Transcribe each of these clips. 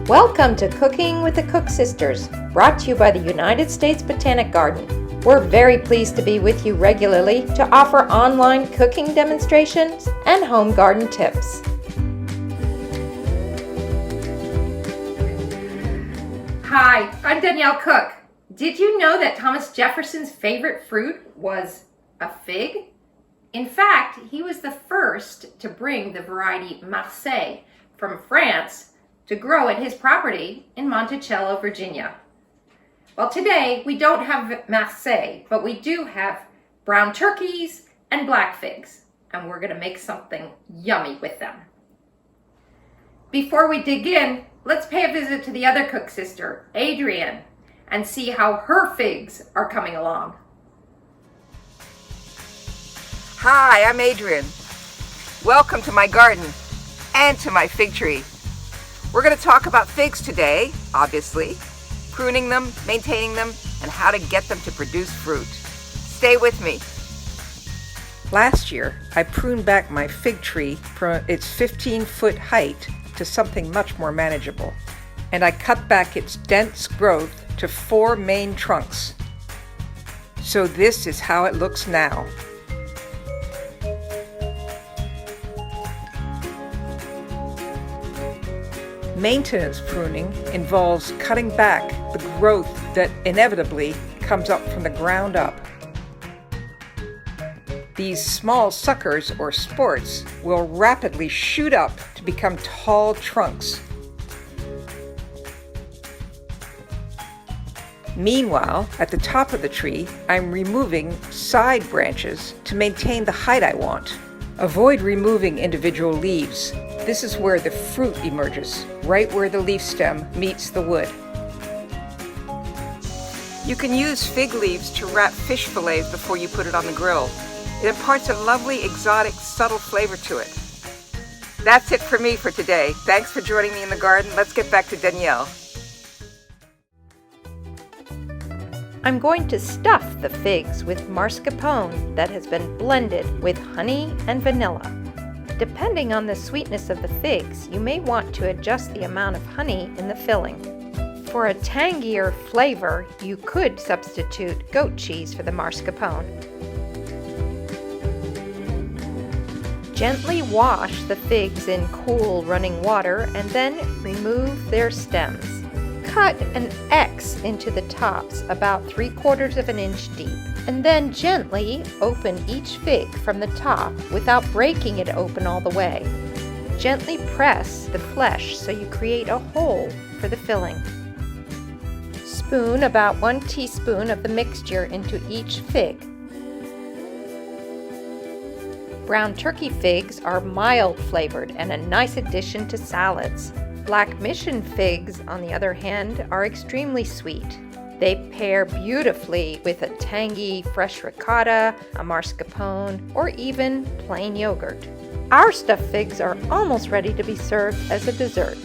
Welcome to Cooking with the Cook Sisters, brought to you by the United States Botanic Garden. We're very pleased to be with you regularly to offer online cooking demonstrations and home garden tips. Hi, I'm Danielle Cook. Did you know that Thomas Jefferson's favorite fruit was a fig? In fact, he was the first to bring the variety Marseille from France to grow at his property in Monticello, Virginia. Well, today we don't have Marseille, but we do have brown turkeys and black figs, and we're going to make something yummy with them. Before we dig in, let's pay a visit to the other cook sister, Adrienne, and see how her figs are coming along. Hi, I'm Adrienne. Welcome to my garden and to my fig tree. We're going to talk about figs today, obviously, pruning them, maintaining them, and how to get them to produce fruit. Stay with me. Last year, I pruned back my fig tree from its 15-foot height to something much more manageable, and I cut back its dense growth to 4 main trunks. So this is how it looks now. Maintenance pruning involves cutting back the growth that inevitably comes up from the ground up. These small suckers or sports will rapidly shoot up to become tall trunks. Meanwhile, at the top of the tree, I'm removing side branches to maintain the height I want. Avoid removing individual leaves. This is where the fruit emerges, right where the leaf stem meets the wood. You can use fig leaves to wrap fish fillets before you put it on the grill. It imparts a lovely, exotic, subtle flavor to it. That's it for me for today. Thanks for joining me in the garden. Let's get back to Danielle. I'm going to stuff the figs with mascarpone that has been blended with honey and vanilla. Depending on the sweetness of the figs, you may want to adjust the amount of honey in the filling. For a tangier flavor, you could substitute goat cheese for the mascarpone. Gently wash the figs in cool running water and then remove their stems. Cut an X into the tops about 3/4 of an inch deep, and then gently open each fig from the top without breaking it open all the way. Gently press the flesh so you create a hole for the filling. Spoon about 1 teaspoon of the mixture into each fig. Brown turkey figs are mild flavored and a nice addition to salads. Black mission figs, on the other hand, are extremely sweet. They pair beautifully with a tangy fresh ricotta, a mascarpone, or even plain yogurt. Our stuffed figs are almost ready to be served as a dessert.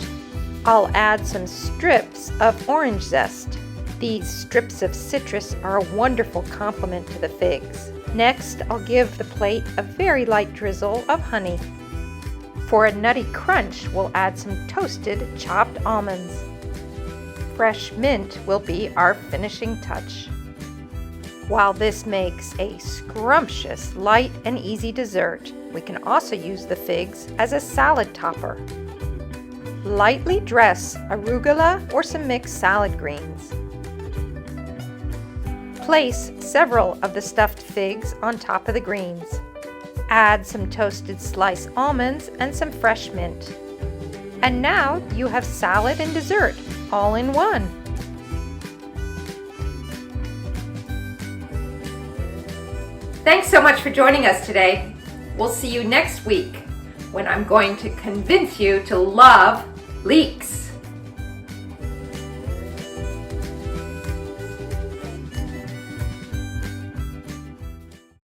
I'll add some strips of orange zest. These strips of citrus are a wonderful complement to the figs. Next, I'll give the plate a very light drizzle of honey. For a nutty crunch, we'll add some toasted chopped almonds. Fresh mint will be our finishing touch. While this makes a scrumptious, light and easy dessert, we can also use the figs as a salad topper. Lightly dress arugula or some mixed salad greens. Place several of the stuffed figs on top of the greens. Add some toasted sliced almonds and some fresh mint. And now you have salad and dessert all in one. Thanks so much for joining us today. We'll see you next week when I'm going to convince you to love leeks.